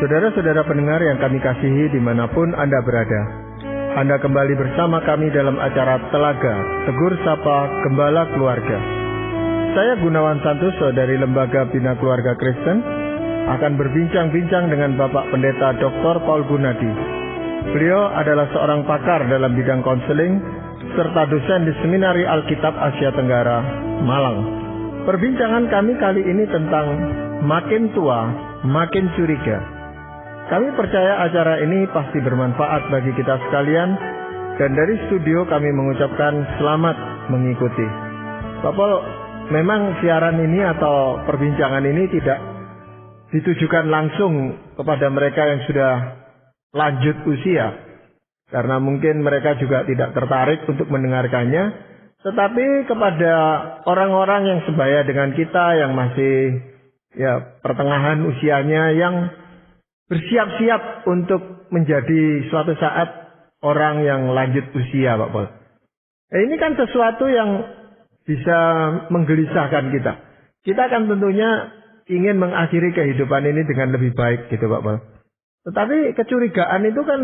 Saudara-saudara pendengar yang kami kasihi dimanapun Anda berada, Anda kembali bersama kami dalam acara Telaga Tegur Sapa Gembala Keluarga. Saya Gunawan Santoso dari Lembaga Bina Keluarga Kristen akan berbincang-bincang dengan Bapak Pendeta Dr. Paul Gunadi. Beliau adalah seorang pakar dalam bidang konseling serta dosen di Seminari Alkitab Asia Tenggara, Malang. Perbincangan kami kali ini tentang makin tua, makin curiga. Kami percaya acara ini pasti bermanfaat bagi kita sekalian, dan dari studio kami mengucapkan selamat mengikuti. Pak Paul, memang siaran ini atau perbincangan ini tidak ditujukan langsung kepada mereka yang sudah lanjut usia, karena mungkin mereka juga tidak tertarik untuk mendengarkannya, tetapi kepada orang-orang yang sebaya dengan kita, yang masih pertengahan usianya, yang bersiap-siap untuk menjadi suatu saat orang yang lanjut usia, Pak Paul. Ini kan sesuatu yang bisa menggelisahkan kita. Kita kan tentunya ingin mengakhiri kehidupan ini dengan lebih baik gitu, Pak Paul. Tetapi kecurigaan itu kan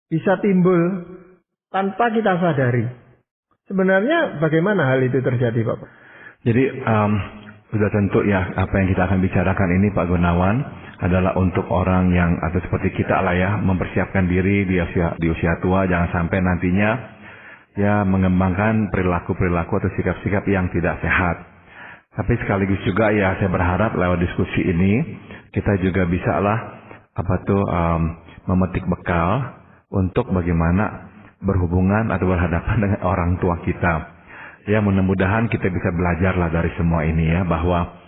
bisa timbul tanpa kita sadari. Sebenarnya bagaimana hal itu terjadi, Pak Paul? Jadi sudah tentu ya apa yang kita akan bicarakan ini, Pak Gunawan, adalah untuk orang yang atau seperti kita lah ya, mempersiapkan diri di usia tua, jangan sampai nantinya ya mengembangkan perilaku-perilaku atau sikap-sikap yang tidak sehat. Tapi sekaligus juga ya saya berharap lewat diskusi ini kita juga bisa lah memetik bekal untuk bagaimana berhubungan atau berhadapan dengan orang tua kita. Ya mudah-mudahan kita bisa belajar lah dari semua ini ya, bahwa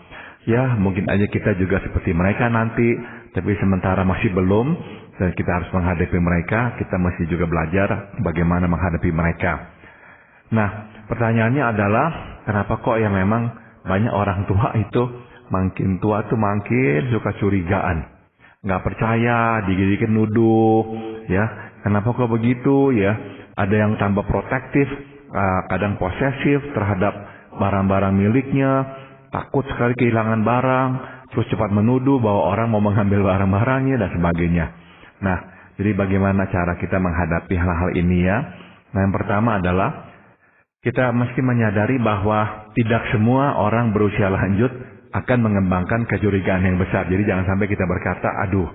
ya mungkin aja kita juga seperti mereka nanti, tapi sementara masih belum, dan kita harus menghadapi mereka, kita masih juga belajar bagaimana menghadapi mereka. Nah, pertanyaannya adalah kenapa kok ya memang banyak orang tua itu makin tua tuh makin suka curigaan, nggak percaya, dikit-dikit nuduh, ya kenapa kok begitu ya? Ada yang tambah protektif, kadang posesif terhadap barang-barang miliknya, takut sekali kehilangan barang, terus cepat menuduh bahwa orang mau mengambil barang-barangnya dan sebagainya. Nah, jadi bagaimana cara kita menghadapi hal-hal ini ya? Nah, yang pertama adalah kita mesti menyadari bahwa tidak semua orang berusia lanjut akan mengembangkan kecurigaan yang besar. Jadi jangan sampai kita berkata, aduh,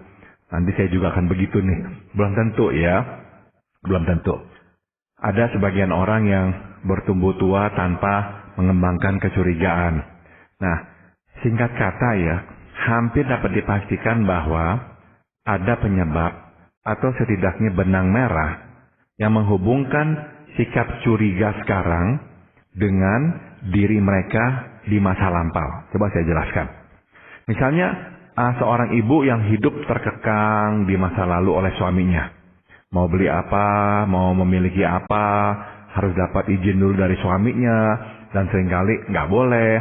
nanti saya juga akan begitu nih. Belum tentu ya. Belum tentu. Ada sebagian orang yang bertumbuh tua tanpa mengembangkan kecurigaan. Nah, singkat kata ya, hampir dapat dipastikan bahwa ada penyebab atau setidaknya benang merah yang menghubungkan sikap curiga sekarang dengan diri mereka di masa lampau. Coba saya jelaskan. Misalnya, seorang ibu yang hidup terkekang di masa lalu oleh suaminya. Mau beli apa, mau memiliki apa, harus dapat izin dulu dari suaminya, dan seringkali nggak boleh.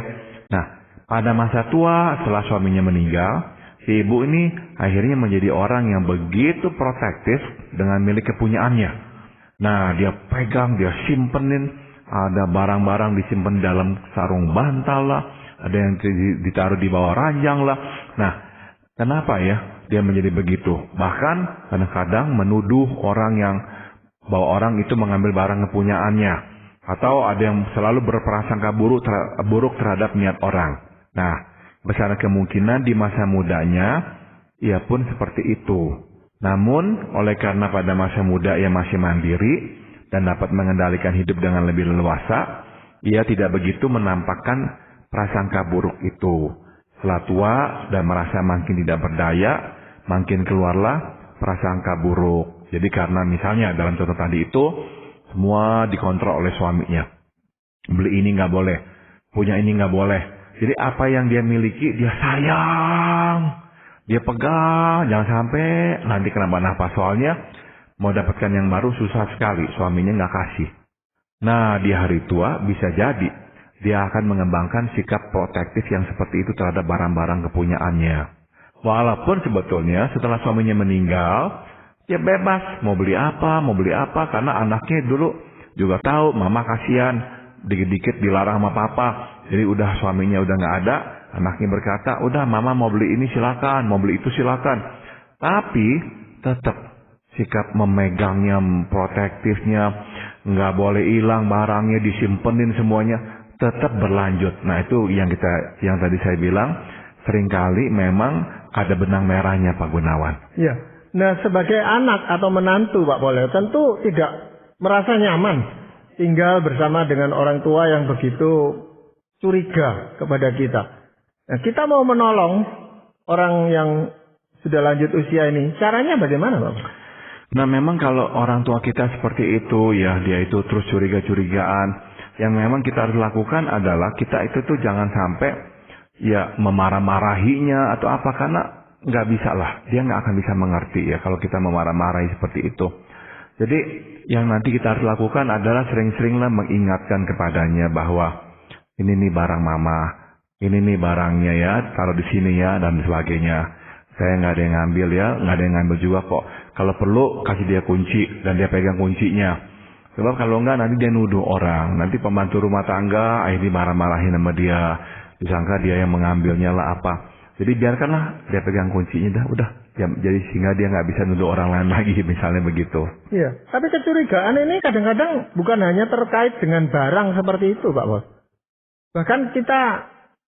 Nah, pada masa tua setelah suaminya meninggal, si ibu ini akhirnya menjadi orang yang begitu protektif dengan milik kepunyaannya. Nah, dia pegang, dia simpenin, ada barang-barang disimpan dalam sarung bantal lah, ada yang ditaruh di bawah ranjang lah. Nah, kenapa ya dia menjadi begitu? Bahkan kadang-kadang menuduh orang yang bahwa orang itu mengambil barang kepunyaannya, atau ada yang selalu berprasangka buruk terhadap niat orang. Nah, besar kemungkinan di masa mudanya ia pun seperti itu. Namun, oleh karena pada masa muda ia masih mandiri dan dapat mengendalikan hidup dengan lebih leluasa, ia tidak begitu menampakkan prasangka buruk itu. Setelah tua dan merasa makin tidak berdaya, makin keluarlah prasangka buruk. Jadi karena misalnya dalam contoh tadi itu, semua dikontrol oleh suaminya. Beli ini nggak boleh, punya ini nggak boleh. Jadi apa yang dia miliki, dia sayang, dia pegang, jangan sampai nanti kenapa-napa. Soalnya mau dapatkan yang baru susah sekali, suaminya nggak kasih. Nah, di hari tua bisa jadi dia akan mengembangkan sikap protektif yang seperti itu terhadap barang-barang kepunyaannya. Walaupun sebetulnya setelah suaminya meninggal, dia bebas mau beli apa, karena anaknya dulu juga tahu mama kasihan, dikit-dikit dilarang sama papa. Jadi udah suaminya udah nggak ada, anaknya berkata, udah mama mau beli ini silakan, mau beli itu silakan. Tapi tetap sikap memegangnya, protektifnya, nggak boleh hilang barangnya, disimpenin semuanya, tetap berlanjut. Nah itu yang tadi saya bilang, seringkali memang ada benang merahnya Pak Gunawan. Ya. Nah sebagai anak atau menantu Pak Pol, tentu tidak merasa nyaman tinggal bersama dengan orang tua yang begitu curiga kepada kita. Nah, kita mau menolong orang yang sudah lanjut usia ini, caranya bagaimana Pak? Nah memang kalau orang tua kita seperti itu ya, dia itu terus curiga-curigaan, yang memang kita harus lakukan adalah kita itu tuh jangan sampai ya memarah-marahinya atau apa, karena nggak bisa lah, dia nggak akan bisa mengerti ya kalau kita memarah-marahi seperti itu. Jadi yang nanti kita harus lakukan adalah sering-seringlah mengingatkan kepadanya bahwa ini nih barang mama, ini nih barangnya ya, taruh di sini ya, dan sebagainya. Saya nggak ada yang ngambil ya, nggak ada yang ngambil juga kok. Kalau perlu kasih dia kunci dan dia pegang kuncinya. Sebab kalau enggak nanti dia nuduh orang, nanti pembantu rumah tangga akhirnya marah-marahin sama dia, disangka dia yang mengambilnya lah apa. Jadi biarkanlah dia pegang kuncinya dah, udah. Ya, jadi sehingga dia nggak bisa nuduh orang lain lagi, misalnya begitu. Iya, tapi kecurigaan ini kadang-kadang bukan hanya terkait dengan barang seperti itu Pak Bos. Bahkan kita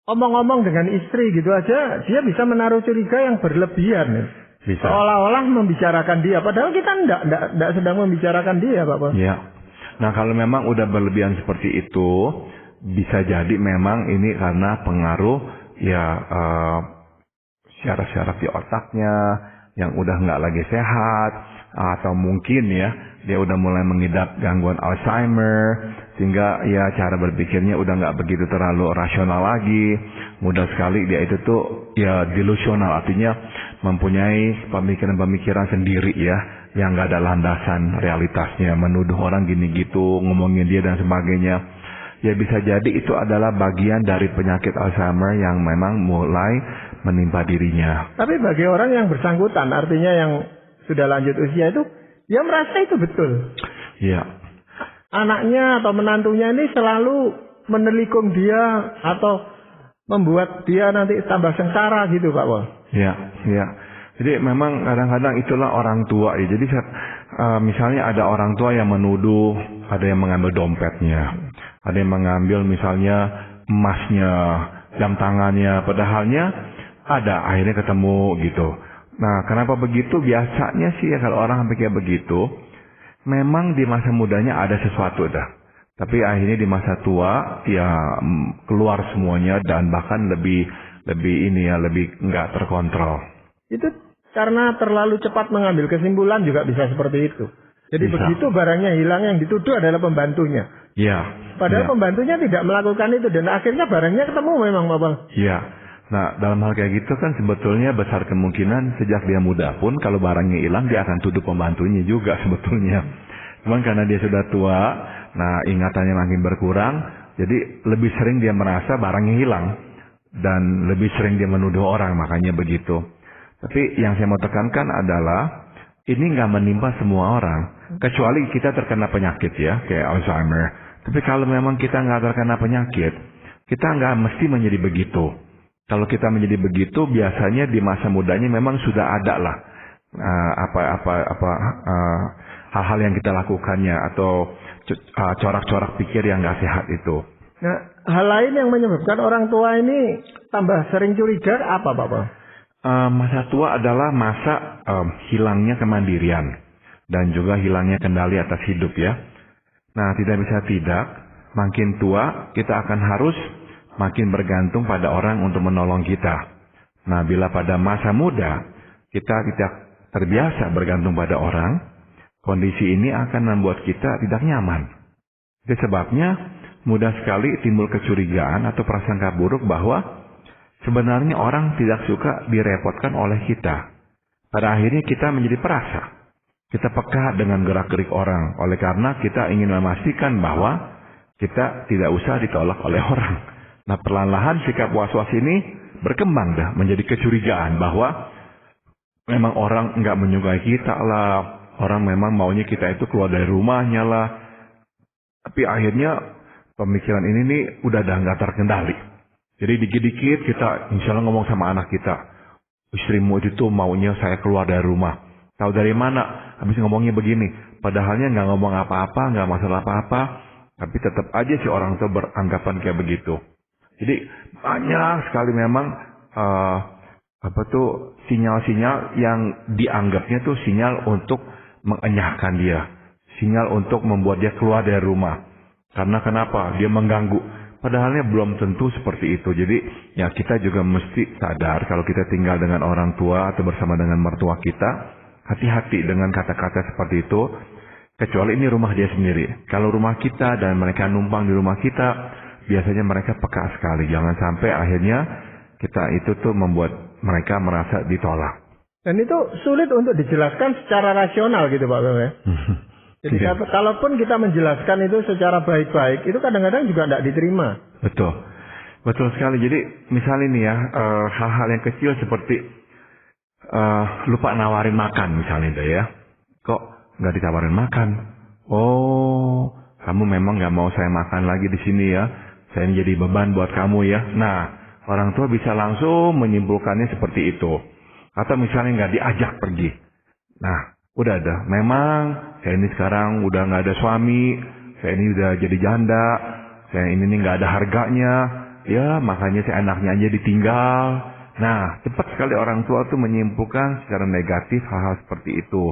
omong-omong dengan istri gitu aja, dia bisa menaruh curiga yang berlebihan. Bisa. Seolah-olah membicarakan dia, padahal kita enggak sedang membicarakan dia Pak Bos. Iya. Nah kalau memang udah berlebihan seperti itu, bisa jadi memang ini karena pengaruh ya syaraf-syaraf di otaknya yang udah nggak lagi sehat, atau mungkin ya dia udah mulai mengidap gangguan Alzheimer, sehingga ya cara berpikirnya udah nggak begitu terlalu rasional lagi. Mudah sekali dia itu tuh ya delusional, artinya mempunyai pemikiran-pemikiran sendiri ya yang nggak ada landasan realitasnya, menuduh orang gini gitu, ngomongin dia dan sebagainya. Ya bisa jadi itu adalah bagian dari penyakit Alzheimer yang memang mulai menimpa dirinya. Tapi bagi orang yang bersangkutan, artinya yang sudah lanjut usia itu, dia merasa itu betul. Iya. Anaknya atau menantunya ini selalu menelikung dia atau membuat dia nanti tambah sengsara gitu Pak Wol. Iya, iya. Jadi memang kadang-kadang itulah orang tua ya. Jadi misalnya ada orang tua yang menuduh, ada yang mengambil dompetnya, ada yang mengambil misalnya emasnya, jam tangannya, padahalnya ada, akhirnya ketemu gitu. Nah kenapa begitu? Biasanya sih ya kalau orang sampai kayak begitu, memang di masa mudanya ada sesuatu dah. Tapi akhirnya di masa tua ya keluar semuanya dan bahkan lebih nggak terkontrol. Itu karena terlalu cepat mengambil kesimpulan juga bisa seperti itu. Jadi bisa. Begitu barangnya hilang, yang dituduh adalah pembantunya. Iya. Padahal pembantunya tidak melakukan itu dan akhirnya barangnya ketemu memang Bapak. Iya. Nah dalam hal kayak gitu kan sebetulnya besar kemungkinan sejak dia muda pun kalau barangnya hilang dia akan tuduh pembantunya juga sebetulnya. Cuman karena dia sudah tua, nah ingatannya makin berkurang, jadi lebih sering dia merasa barangnya hilang dan lebih sering dia menuduh orang, makanya begitu. Tapi yang saya mau tekankan adalah ini nggak menimpa semua orang, kecuali kita terkena penyakit ya, kayak Alzheimer. Tapi kalau memang kita nggak terkena penyakit, kita nggak mesti menjadi begitu. Kalau kita menjadi begitu, biasanya di masa mudanya memang sudah ada lah hal-hal yang kita lakukannya atau corak-corak pikir yang nggak sehat itu. Nah, hal lain yang menyebabkan orang tua ini tambah sering curiga apa, Bapak? Masa tua adalah masa hilangnya kemandirian dan juga hilangnya kendali atas hidup ya. Nah, tidak bisa tidak, makin tua kita akan harus makin bergantung pada orang untuk menolong kita. Nah, bila pada masa muda kita tidak terbiasa bergantung pada orang, kondisi ini akan membuat kita tidak nyaman. Itu sebabnya mudah sekali timbul kecurigaan atau prasangka buruk bahwa sebenarnya orang tidak suka direpotkan oleh kita. Pada akhirnya kita menjadi perasa. Kita peka dengan gerak-gerik orang. Oleh karena kita ingin memastikan bahwa kita tidak usah ditolak oleh orang. Nah perlahan-lahan sikap was-was ini berkembang dah menjadi kecurigaan bahwa memang orang nggak menyukai kita lah. Orang memang maunya kita itu keluar dari rumahnya lah. Tapi akhirnya pemikiran ini nih udah nggak terkendali. Jadi dikit-dikit kita misalnya ngomong sama anak kita, istrimu itu tuh maunya saya keluar dari rumah. Tahu dari mana? Habis ngomongnya begini. Padahalnya nggak ngomong apa-apa, nggak masalah apa-apa. Tapi tetap aja si orang tua beranggapan kayak begitu. Jadi banyak sekali memang sinyal-sinyal yang dianggapnya tuh sinyal untuk mengenyahkan dia. Sinyal untuk membuat dia keluar dari rumah. Karena kenapa? Dia mengganggu. Padahalnya belum tentu seperti itu. Jadi ya kita juga mesti sadar kalau kita tinggal dengan orang tua atau bersama dengan mertua kita, hati-hati dengan kata-kata seperti itu. Kecuali ini rumah dia sendiri. Kalau rumah kita dan mereka numpang di rumah kita, biasanya mereka peka sekali. Jangan sampai akhirnya kita itu tuh membuat mereka merasa ditolak. Dan itu sulit untuk dijelaskan secara rasional gitu Pak Bang ya. Jadi kalaupun kita menjelaskan itu secara baik-baik, itu kadang-kadang juga tidak diterima. Betul. Betul sekali. Jadi misalnya nih ya, hal-hal yang kecil seperti lupa nawarin makan misalnya deh ya. Kok nggak ditawarin makan? Oh, kamu memang nggak mau saya makan lagi di sini ya. Saya jadi beban buat kamu ya. Nah, orang tua bisa langsung menyimpulkannya seperti itu. Atau misalnya nggak diajak pergi. Nah, udah ada. Memang saya ini sekarang udah nggak ada suami. Saya ini udah jadi janda. Saya ini nggak ada harganya. Ya, makanya saya anaknya aja ditinggal. Nah, cepat sekali orang tua tuh menyimpulkan secara negatif hal-hal seperti itu.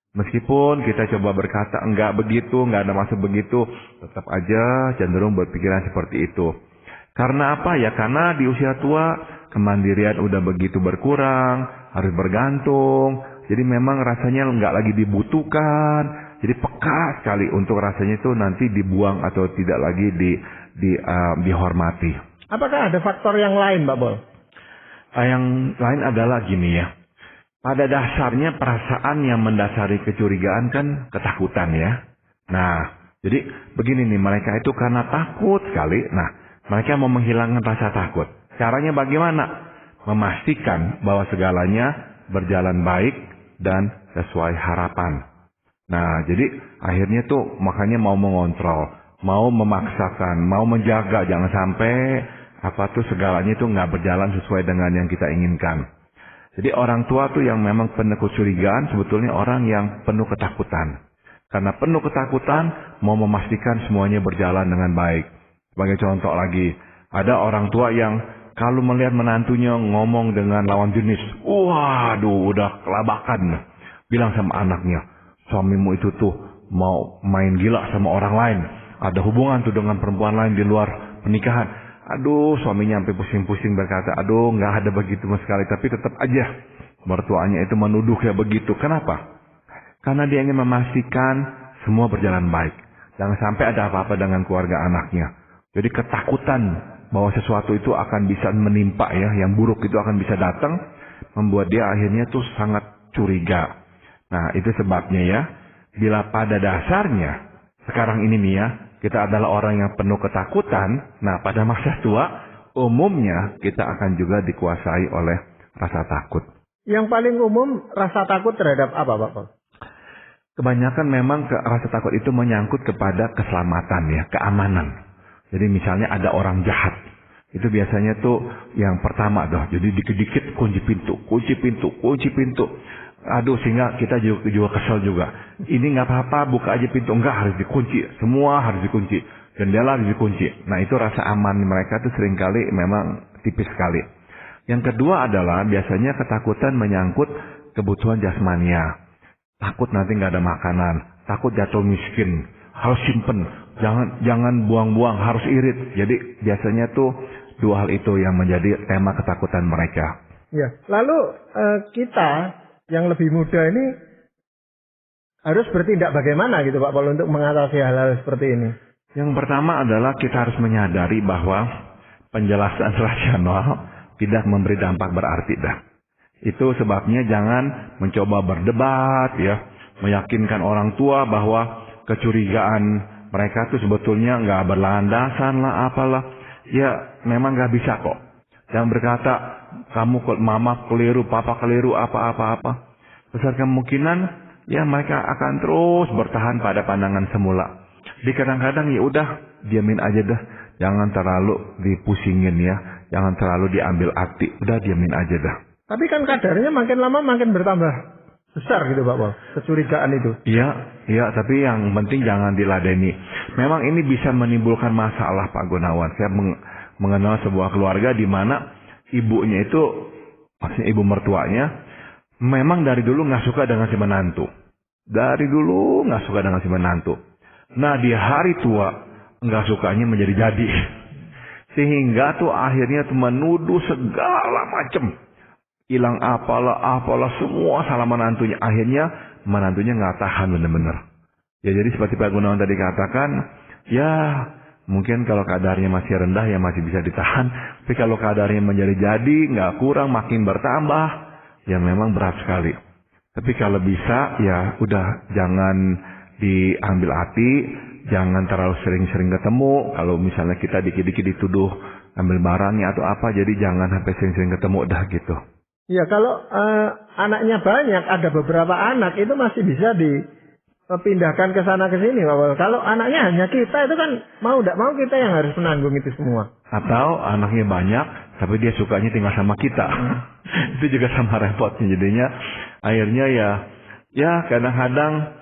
Meskipun kita coba berkata enggak begitu, enggak ada maksud begitu, tetap aja cenderung berpikiran seperti itu. Karena apa ya? Karena di usia tua kemandirian udah begitu berkurang, harus bergantung. Jadi memang rasanya enggak lagi dibutuhkan. Jadi peka sekali untuk rasanya itu nanti dibuang atau tidak lagi dihormati. Apakah ada faktor yang lain, Pak Bol? Yang lain adalah gini ya. Pada dasarnya perasaan yang mendasari kecurigaan kan ketakutan ya. Nah, jadi begini nih, mereka itu karena takut sekali. Nah, mereka mau menghilangkan rasa takut. Caranya bagaimana? Memastikan bahwa segalanya berjalan baik dan sesuai harapan. Nah, jadi akhirnya tuh makanya mau mengontrol, mau memaksakan, mau menjaga jangan sampai segalanya itu nggak berjalan sesuai dengan yang kita inginkan. Jadi orang tua tuh yang memang penuh kecurigaan sebetulnya orang yang penuh ketakutan. Karena penuh ketakutan mau memastikan semuanya berjalan dengan baik. Sebagai contoh lagi, ada orang tua yang kalau melihat menantunya ngomong dengan lawan jenis, waduh udah kelabakan. Bilang sama anaknya, suamimu itu tuh mau main gila sama orang lain. Ada hubungan tuh dengan perempuan lain di luar pernikahan. Aduh, suaminya sampai pusing-pusing berkata, aduh nggak ada begitu sekali. Tapi tetap aja mertuanya itu menuduh kayak begitu. Kenapa? Karena dia ingin memastikan semua berjalan baik. Jangan sampai ada apa-apa dengan keluarga anaknya. Jadi ketakutan bahwa sesuatu itu akan bisa menimpa ya, yang buruk itu akan bisa datang, membuat dia akhirnya tuh sangat curiga. Nah, itu sebabnya ya, bila pada dasarnya sekarang ini nih ya, kita adalah orang yang penuh ketakutan. Nah, pada masa tua, umumnya kita akan juga dikuasai oleh rasa takut. Yang paling umum, rasa takut terhadap apa, Pak? Kebanyakan memang rasa takut itu menyangkut kepada keselamatan ya, keamanan. Jadi misalnya ada orang jahat. Itu biasanya tuh yang pertama Jadi dikit-dikit kunci pintu. Aduh, sehingga kita juga kesel juga. Ini nggak apa-apa, buka aja pintu. Enggak, harus dikunci. Semua harus dikunci. Jendela harus dikunci. Nah, itu rasa aman mereka tuh seringkali memang tipis sekali. Yang kedua adalah biasanya ketakutan menyangkut kebutuhan jasmania. Takut nanti nggak ada makanan. Takut jatuh miskin. Harus simpen. Jangan buang-buang. Harus irit. Jadi biasanya tuh dua hal itu yang menjadi tema ketakutan mereka. Ya. Lalu kita yang lebih muda ini harus bertindak bagaimana gitu Pak Paul untuk mengatasi hal-hal seperti ini? Yang pertama adalah kita harus menyadari bahwa penjelasan rasional tidak memberi dampak berarti dah. Itu sebabnya jangan mencoba berdebat ya, meyakinkan orang tua bahwa kecurigaan mereka itu sebetulnya nggak berlandasan lah apalah. Ya memang nggak bisa kok. Jangan berkata kamu mama keliru, papa keliru, apa-apa. Besar kemungkinan ya mereka akan terus bertahan pada pandangan semula. Di kadang-kadang ya udah diamin aja dah. Jangan terlalu dipusingin ya. Jangan terlalu diambil hati. Udah diamin aja dah. Tapi kan kadarnya makin lama makin bertambah besar gitu Pak Paul, kecurigaan itu. Iya, tapi yang penting jangan diladeni. Memang ini bisa menimbulkan masalah Pak Gunawan. Saya mengenal sebuah keluarga di mana ibunya itu, maksudnya ibu mertuanya, memang dari dulu nggak suka dengan si menantu. Dari dulu nggak suka dengan si menantu. Nah di hari tua nggak sukanya menjadi jadi. Sehingga tuh akhirnya tuh menuduh segala macam. Hilang apalah semua salah menantunya. Akhirnya menantunya nggak tahan bener-bener. Ya jadi seperti Pak Gunawan tadi katakan, ya mungkin kalau kadarnya masih rendah ya masih bisa ditahan. Tapi kalau kadarnya menjadi jadi, nggak kurang, makin bertambah, ya memang berat sekali. Tapi kalau bisa ya udah jangan diambil hati, jangan terlalu sering-sering ketemu. Kalau misalnya kita dikit-dikit dituduh ambil barangnya atau apa, jadi jangan sampai sering-sering ketemu dah gitu. Ya kalau anaknya banyak, ada beberapa anak itu masih bisa dipindahkan ke sana ke sini Pak Paul. Kalau anaknya hanya kita itu kan mau tidak mau kita yang harus menanggung itu semua. Atau anaknya banyak tapi dia sukanya tinggal sama kita. Itu juga sama repotnya. Jadinya akhirnya ya kadang-kadang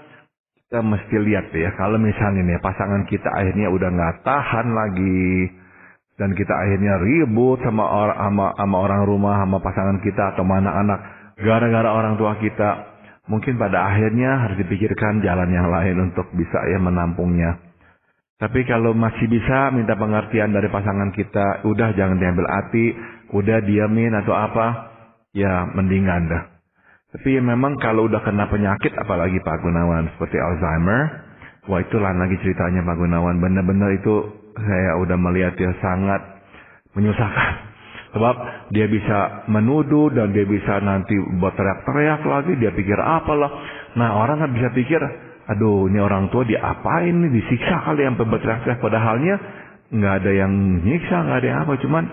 kita mesti lihat ya, kalau misalnya nih pasangan kita akhirnya udah nggak tahan lagi dan kita akhirnya ribut sama orang rumah, sama pasangan kita atau anak-anak gara-gara orang tua kita, mungkin pada akhirnya harus dipikirkan jalan yang lain untuk bisa ya menampungnya. Tapi kalau masih bisa minta pengertian dari pasangan kita, udah jangan diambil hati, udah diamin atau apa, ya mendingan dah. Tapi ya memang kalau udah kena penyakit, apalagi Pak Gunawan, seperti Alzheimer, wah itu lain lagi ceritanya Pak Gunawan. Benar-benar itu saya udah melihat dia sangat menyusahkan. Sebab dia bisa menuduh dan dia bisa nanti buat teriak-teriak lagi, dia pikir apalah. Nah orang kan bisa pikir, aduh ini orang tua diapain nih, disiksa kali sampai berteriak-teriak. Padahalnya nggak ada yang nyiksa, nggak ada yang apa, cuman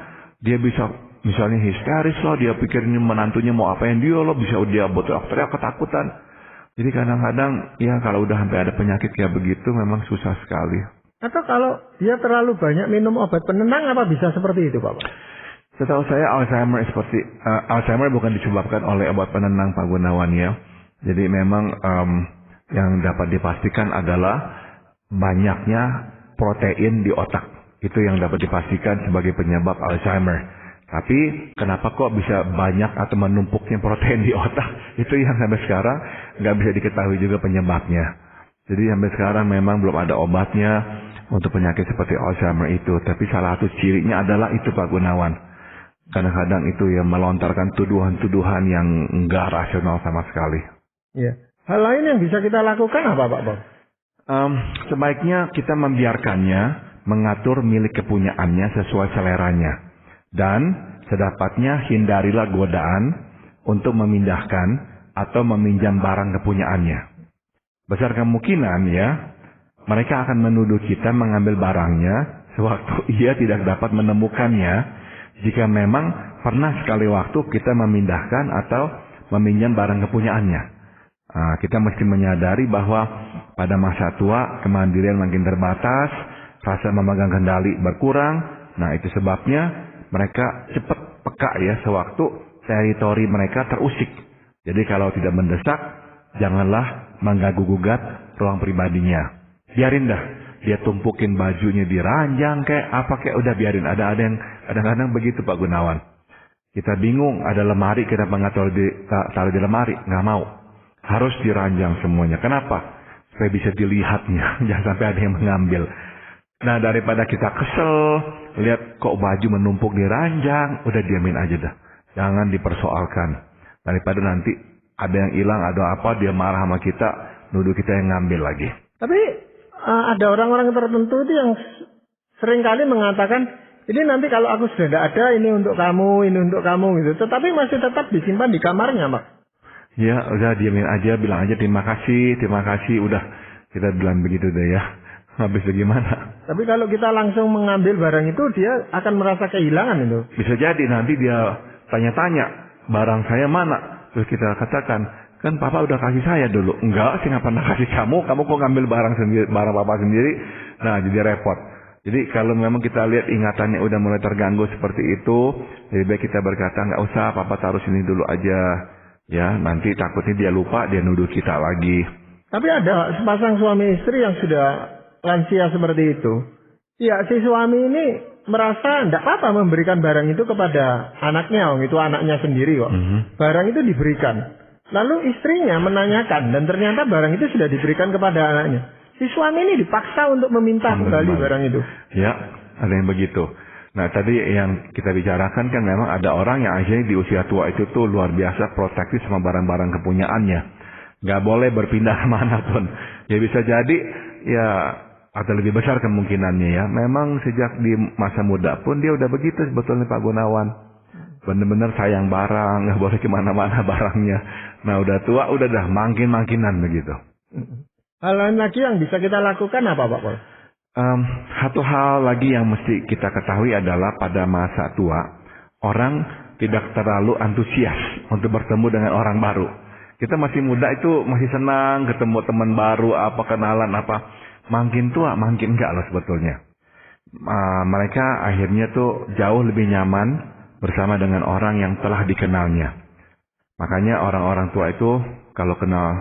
dia bisa misalnya histeris loh, dia pikir ini menantunya mau apain dia loh, bisa dia berteriak-teriak ketakutan. Jadi kadang-kadang ya kalau udah sampai ada penyakit kayak begitu memang susah sekali. Atau kalau dia terlalu banyak minum obat penenang apa bisa seperti itu Pak? Setahu saya Alzheimer bukan disebabkan oleh obat penenang Pak Gunawan ya. Jadi memang yang dapat dipastikan adalah banyaknya protein di otak. Itu yang dapat dipastikan sebagai penyebab Alzheimer. Tapi kenapa kok bisa banyak atau menumpuknya protein di otak? Itu yang sampai sekarang nggak bisa diketahui juga penyebabnya. Jadi sampai sekarang memang belum ada obatnya untuk penyakit seperti Alzheimer itu. Tapi salah satu cirinya adalah itu Pak Gunawan. Kadang-kadang itu ya melontarkan tuduhan-tuduhan yang enggak rasional sama sekali. Ya. Hal lain yang bisa kita lakukan apa Pak Bob? Sebaiknya kita membiarkannya mengatur milik kepunyaannya sesuai seleranya. Dan sedapatnya hindarilah godaan untuk memindahkan atau meminjam barang kepunyaannya. Besar kemungkinan ya, mereka akan menuduh kita mengambil barangnya sewaktu ia tidak dapat menemukannya jika memang pernah sekali waktu kita memindahkan atau meminjam barang kepunyaannya. Kita mesti menyadari bahwa pada masa tua kemandirian makin terbatas, rasa memegang kendali berkurang. Nah itu sebabnya mereka cepat peka ya sewaktu teritori mereka terusik. Jadi kalau tidak mendesak, janganlah mengganggu-gugat ruang pribadinya. Biarin dah, dia tumpukin bajunya di ranjang kayak apa kayak udah biarin. Ada yang kadang-kadang begitu Pak Gunawan. Kita bingung, ada lemari kita taruh di lemari, nggak mau. Harus diranjang semuanya. Kenapa? Supaya bisa dilihatnya, jangan sampai ada yang mengambil. Nah daripada kita kesel, lihat kok baju menumpuk di ranjang, udah diamin aja dah. Jangan dipersoalkan. Daripada nanti ada yang hilang, ada apa, dia marah sama kita, nuduh kita yang ngambil lagi. Tapi ada orang-orang tertentu itu yang seringkali mengatakan, ini nanti kalau aku sudah tidak ada, ini untuk kamu gitu. Tetapi masih tetap disimpan di kamarnya, Pak. Ya, udah diamin aja, bilang aja terima kasih, udah kita bilang begitu deh ya. Habis bagaimana? Tapi kalau kita langsung mengambil barang itu, dia akan merasa kehilangan itu. Bisa jadi nanti dia tanya-tanya, barang saya mana? Terus kita katakan, kan papa udah kasih saya dulu. Enggak, saya nggak pernah kasih kamu kok ngambil barang papa sendiri. Nah, jadi repot. Jadi kalau memang kita lihat ingatannya udah mulai terganggu seperti itu, lebih baik kita berkata nggak usah, papa taruh sini dulu aja. Ya, nanti takutnya dia lupa, dia nuduh kita lagi. Tapi ada sepasang suami istri yang sudah lansia seperti itu. Ya, si suami ini merasa tidak apa-apa memberikan barang itu kepada anaknya, itu anaknya sendiri kok. Barang itu diberikan. Lalu istrinya menanyakan dan ternyata barang itu sudah diberikan kepada anaknya. Si suami ini dipaksa untuk meminta kembali barang itu. Ya, ada yang begitu. Nah, tadi yang kita bicarakan kan memang ada orang yang akhirnya di usia tua itu tuh luar biasa protektif sama barang-barang kepunyaannya. Nggak boleh berpindah kemana pun. Ya bisa jadi, ya atau lebih besar kemungkinannya ya. Memang sejak di masa muda pun dia udah begitu sebetulnya Pak Gunawan. Bener-bener sayang barang, nggak boleh kemana-mana barangnya. Nah udah tua, udah dah mangkin-mangkinan begitu. Hal lain lagi yang bisa kita lakukan apa Pak Pol? Satu hal lagi yang mesti kita ketahui adalah pada masa tua, orang tidak terlalu antusias untuk bertemu dengan orang baru. Kita masih muda itu masih senang ketemu teman baru, apa kenalan apa. Makin tua, makin enggak loh sebetulnya. Mereka akhirnya tuh jauh lebih nyaman bersama dengan orang yang telah dikenalnya. Makanya orang-orang tua itu kalau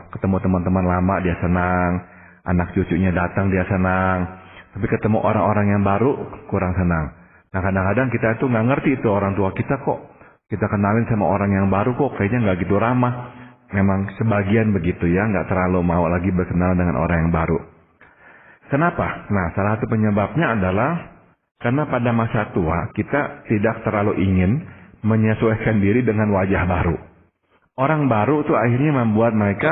ketemu teman-teman lama dia senang, anak cucunya datang dia senang. Tapi ketemu orang-orang yang baru kurang senang. Nah kadang-kadang kita itu nggak ngerti itu orang tua kita kok. Kita kenalin sama orang yang baru kok kayaknya nggak gitu ramah. Memang sebagian begitu ya, nggak terlalu mau lagi berkenalan dengan orang yang baru. Kenapa? Nah salah satu penyebabnya adalah karena pada masa tua kita tidak terlalu ingin menyesuaikan diri dengan wajah baru. Orang baru itu akhirnya membuat mereka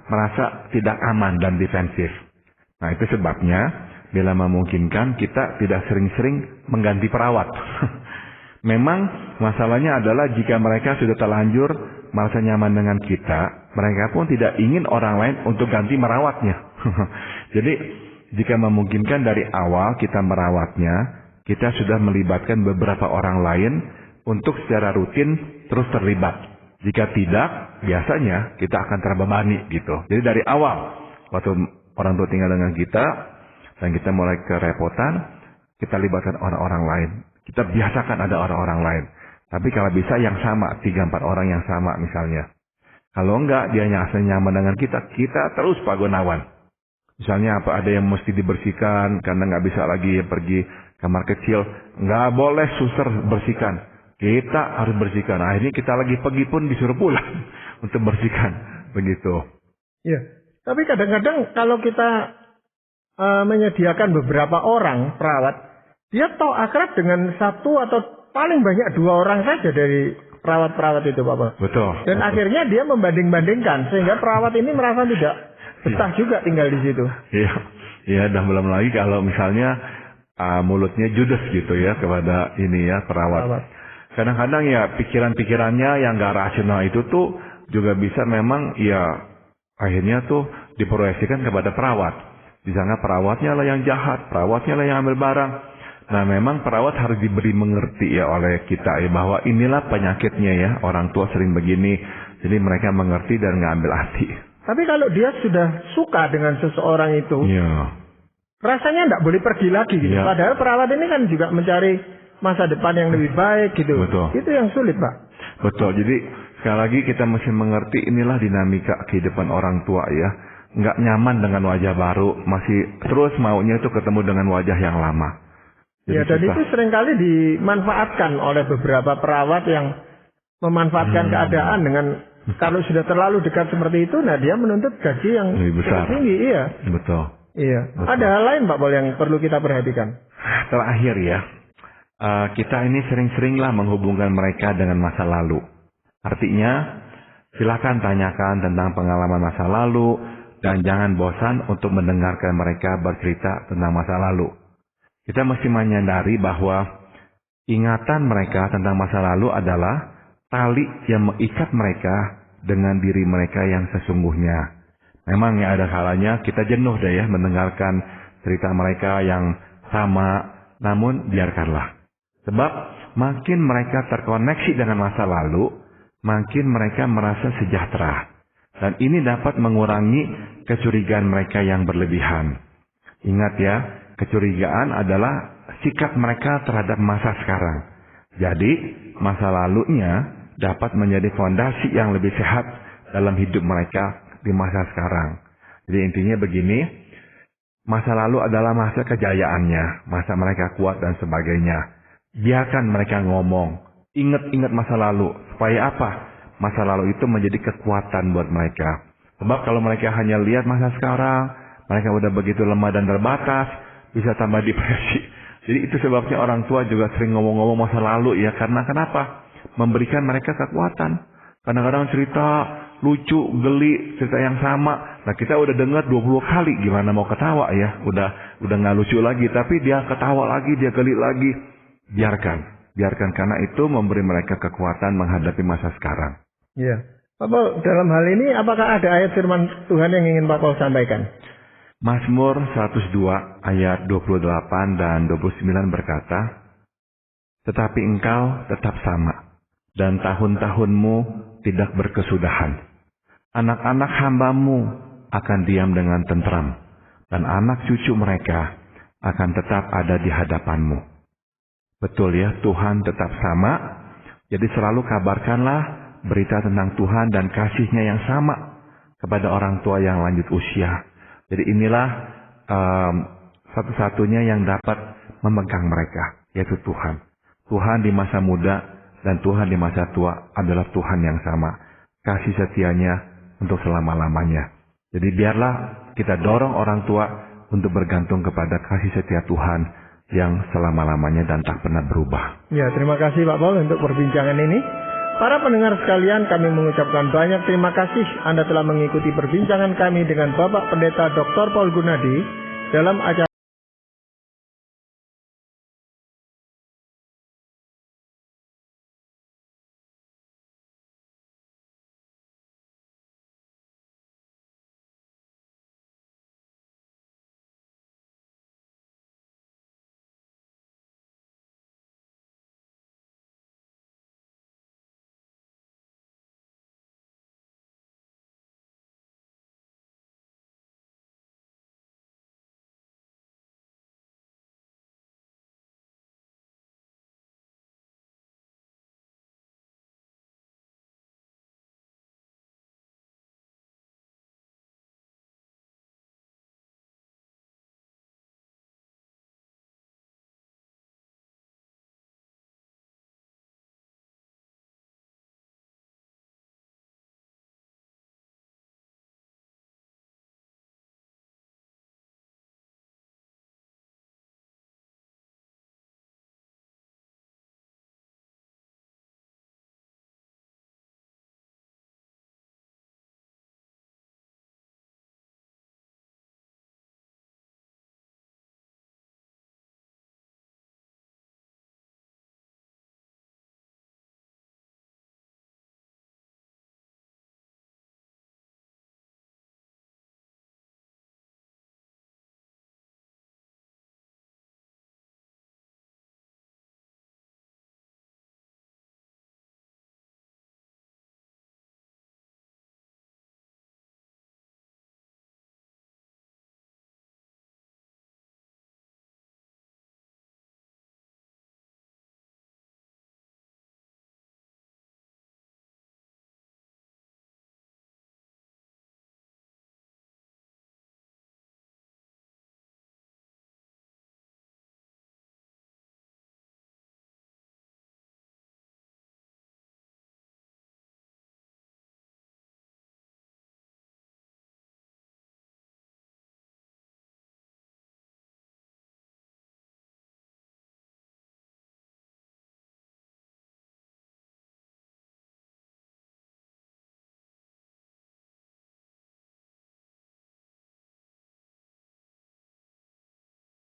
merasa tidak aman dan defensif. Nah itu sebabnya bila memungkinkan kita tidak sering-sering mengganti perawat. Memang masalahnya adalah jika mereka sudah terlanjur merasa nyaman dengan kita, mereka pun tidak ingin orang lain untuk ganti merawatnya. Jadi jika memungkinkan dari awal kita merawatnya, kita sudah melibatkan beberapa orang lain untuk secara rutin terus terlibat. Jika tidak, biasanya kita akan terbebani gitu. Jadi dari awal, waktu orang tua tinggal dengan kita, dan kita mulai kerepotan, kita libatkan orang-orang lain. Kita biasakan ada orang-orang lain. Tapi kalau bisa yang sama, 3-4 orang yang sama misalnya. Kalau enggak, dia aslinya nyaman dengan kita, kita terus Pak Gunawan. Misalnya apa ada yang mesti dibersihkan, karena nggak bisa lagi pergi kamar kecil. Nggak boleh suster bersihkan. Kita harus bersihkan. Akhirnya kita lagi pergi pun disuruh pulang untuk bersihkan. Begitu. Iya. Tapi kadang-kadang kalau kita menyediakan beberapa orang perawat, dia tahu akrab dengan satu atau paling banyak 2 orang saja dari perawat-perawat itu Pak. Betul. Dan betul. akhirnya dia membanding-bandingkan sehingga perawat ini merasa tidak betah juga tinggal di situ. Iya, iya. Dan belum lagi kalau misalnya mulutnya judes gitu ya kepada ini ya perawat. Kadang-kadang ya pikiran-pikirannya yang gak rasional itu tuh juga bisa memang ya akhirnya tuh diproyeksikan kepada perawat. Di sana perawatnya lah yang jahat, perawatnya lah yang ambil barang. Nah memang perawat harus diberi mengerti ya oleh kita ya bahwa inilah penyakitnya ya, orang tua sering begini. Jadi mereka mengerti dan nggak ambil hati. Tapi kalau dia sudah suka dengan seseorang itu, ya, rasanya nggak boleh pergi lagi gitu. Ya. Padahal perawat ini kan juga mencari masa depan yang lebih baik gitu. Betul. Itu yang sulit Pak. Betul, jadi sekali lagi kita mesti mengerti inilah dinamika kehidupan orang tua ya. Nggak nyaman dengan wajah baru, masih terus maunya itu ketemu dengan wajah yang lama. Jadi ya, dan itu seringkali dimanfaatkan oleh beberapa perawat yang memanfaatkan keadaan dengan kalau sudah terlalu dekat seperti itu, nah dia menuntut gaji yang lebih besar. Tinggi, iya. Betul. Iya. Betul. Ada hal lain Pak Pol yang perlu kita perhatikan. Terakhir ya, kita ini sering-seringlah menghubungkan mereka dengan masa lalu. Artinya, silakan tanyakan tentang pengalaman masa lalu. Dan jangan bosan untuk mendengarkan mereka bercerita tentang masa lalu. Kita mesti menyadari bahwa ingatan mereka tentang masa lalu adalah tali yang mengikat mereka dengan diri mereka yang sesungguhnya. Memang ya ada kalanya kita jenuh deh ya mendengarkan cerita mereka yang sama, namun biarkanlah. Sebab makin mereka terkoneksi dengan masa lalu, makin mereka merasa sejahtera. Dan ini dapat mengurangi kecurigaan mereka yang berlebihan. Ingat ya, kecurigaan adalah sikap mereka terhadap masa sekarang. Jadi, masa lalunya dapat menjadi fondasi yang lebih sehat dalam hidup mereka di masa sekarang. Jadi intinya begini, masa lalu adalah masa kejayaannya, masa mereka kuat dan sebagainya. Biarkan mereka ngomong, ingat-ingat masa lalu. Supaya apa? Masa lalu itu menjadi kekuatan buat mereka. Sebab kalau mereka hanya lihat masa sekarang, mereka udah begitu lemah dan terbatas, bisa tambah depresi. Jadi itu sebabnya orang tua juga sering ngomong-ngomong masa lalu ya. Karena kenapa? Memberikan mereka kekuatan. Kadang-kadang cerita lucu, geli, cerita yang sama. Nah kita udah dengar 20 kali, gimana mau ketawa ya? Udah nggak lucu lagi, tapi dia ketawa lagi, dia geli lagi. Biarkan karena itu memberi mereka kekuatan menghadapi masa sekarang. Ya, Pak Paul, dalam hal ini apakah ada ayat firman Tuhan yang ingin Pak Paul sampaikan? Mazmur 102 ayat 28 dan 29 berkata, "Tetapi engkau tetap sama, dan tahun-tahunmu tidak berkesudahan. Anak-anak hambamu akan diam dengan tentram, dan anak cucu mereka akan tetap ada di hadapanmu." Betul ya, Tuhan tetap sama. Jadi selalu kabarkanlah berita tentang Tuhan dan kasih-Nya yang sama kepada orang tua yang lanjut usia. Jadi inilah satu-satunya yang dapat memegang mereka, yaitu Tuhan. Tuhan di masa muda dan Tuhan di masa tua adalah Tuhan yang sama. Kasih setianya untuk selama-lamanya. Jadi biarlah kita dorong orang tua untuk bergantung kepada kasih setia Tuhan yang selama-lamanya dan tak pernah berubah. Ya, terima kasih Pak Paul untuk perbincangan ini. Para pendengar sekalian, kami mengucapkan banyak terima kasih Anda telah mengikuti perbincangan kami dengan Bapak Pendeta Dr. Paul Gunadi dalam acara